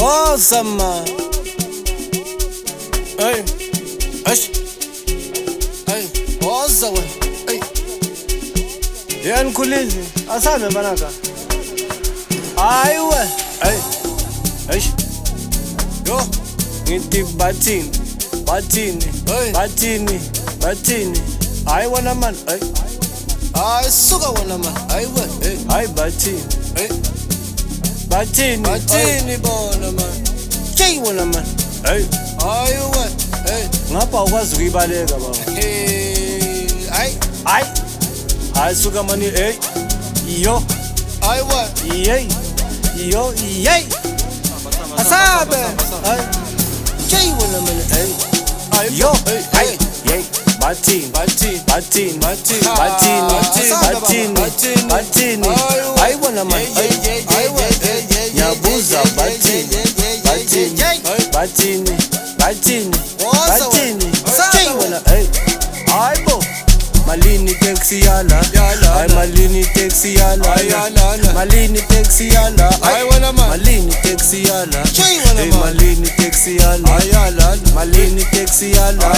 woza man. Hey, ash, hey, woza wena. Hey, yani kulizi, asana banaka. Aywe, hey, ash, yo, ngithi bathini, bathini. Hayi wena man, hey. Hayi suka wena man, hayiwe, hey. Hayi bathini, hey. Bathini bona man. Jay wena man, hey. Hayiwe, hey. Ngapha ukwazi ukuyibaleka baba. Hey, hayi suka mani, hey. Yo, hayiwe, yo, asabe, hey. Jay wena man, hey. Yo, hey. Bathini. Hayi wena man, ngiyabuza bathini. Jay wena, hey. Hayi bo, malini taxi yala. Hayi malini taxi yala. Malini taxi yala. Hayi wena man, malini taxi yala. Jay wena man, malini taxi yala. Malini taxi yala.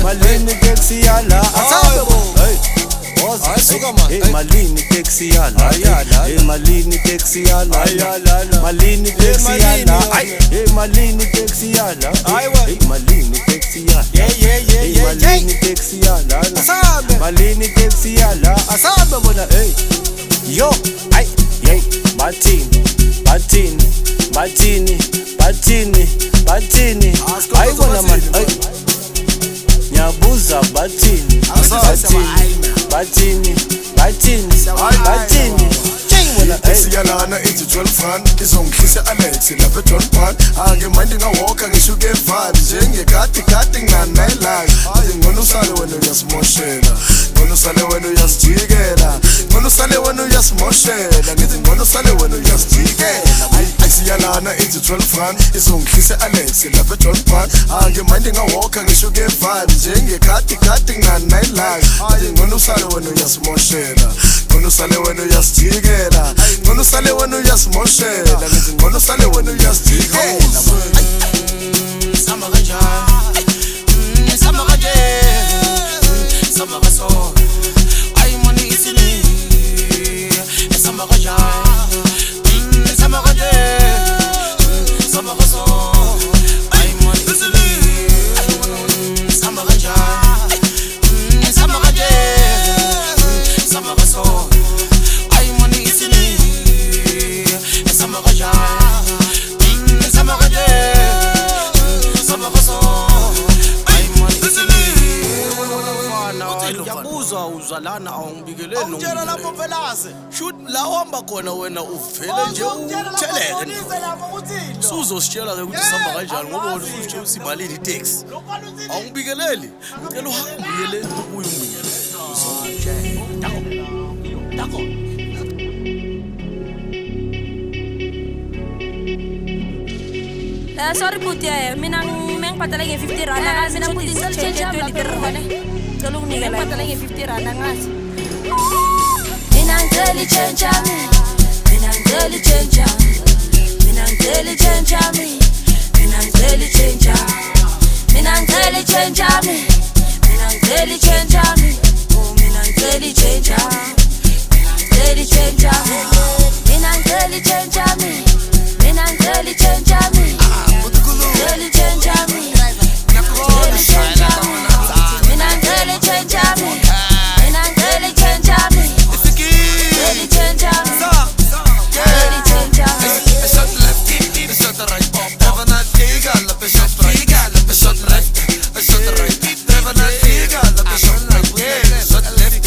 Malini taxi yala. Asabe bo, hey. Ay suka man, hey. Malini taxi yala. Hey malini taxi yala. Malini taxi yala. Hey malini taxi yala. Hey malini taxi yala. Hey malini taxi yala. Asabe malini taxi yala. Asabe bona, hey. Yo, ay, bathini. Ay bona man, ay. Ngiyabuza bathini. Jay wena, hey. Siyalana ithi 12 rand izongihlisa Alex lapha eJohn Pan. Angimandi ngawalka ngisho ke vibe njengekati nganayilanga. Ngcono usale wena uyasimoshela. Ngcono usale wena uyasijikela. Ngcono usale wena uyasimoshela. Ngithi ngcono usale wena uyasijikela. Siyalana ithi 12 rand izongihlisa Alex lapha eJohn Pan. Angimandi ngawalka ngisho ke vibe njengekati nganayilanga. Ngcono usale wena uyasimoshela. Ngcono usale wena uyasijikela. Ngcono usale wena uyasimoshela. Ngithi ngcono usale wena uyasijikela. Samba kanjani, samba kanje, samba kaso. Ay money isini, samba kanjani, samba kanje, samba kaso. Ay money isini, samba kanjani, samba kanje, samba kaso. Ay money isini, samba kanjani, samba kanje. Yabuza uzalana awungibikeleli Awutshela lapho velase. shoot la uhamba khona wena uvele nje utheleke usuzositshela ke ukuthi sihamba kanjani ngoba wena usutshela usimalini taxi awungibikeleli ngicela uhambe uyele ubuye ungibikele Dako sorry puti mina ngiphatala nge-50 rand mina puti change 20 rand ngicela ukunikela ngiphatala nge-50 rand ngathi mina ngicela change yami mina ngicela change yami mina ngicela change yami mina ngicela change yami mina ngicela change yami mina ngicela change yami oh mina ngicela change yami ngicela change yami mina ngicela change yami mina ngicela change yami ngicela change yami ngicela change yami mina ngicela change yami mina ngicela change yami ngicela change yami ngicela change yami Shot left, shot right, never not legal, shot right, shot left, shot right, never not legal, shot right, shot left,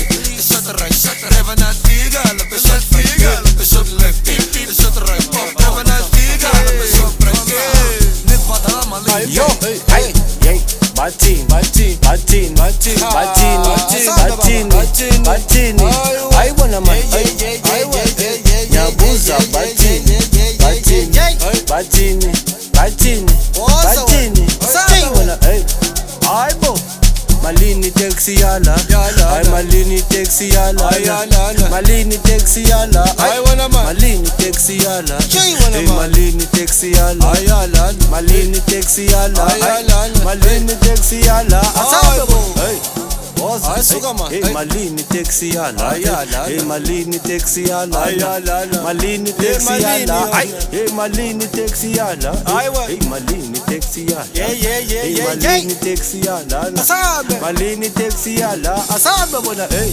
shot right, never not legal, shot right, shot left, shot right, never not legal, shot right, never done. Yo, hey, bathini. Hayi wena man, ngiyabuza bathini. Jay wena, hey. Hayi bo, malini taxi yala ay malini taxi yala malini taxi yala ay malini taxi yala ay malini taxi yala malini taxi yala ay malini taxi yala asabe bo hey Ay, suka man. hey malini taxi yala hey malini taxi yala malini taxi yala ay hey malini taxi yala hey malini taxi yala hey malini taxi yala Asabe. malini taxi yala asabe mo na hey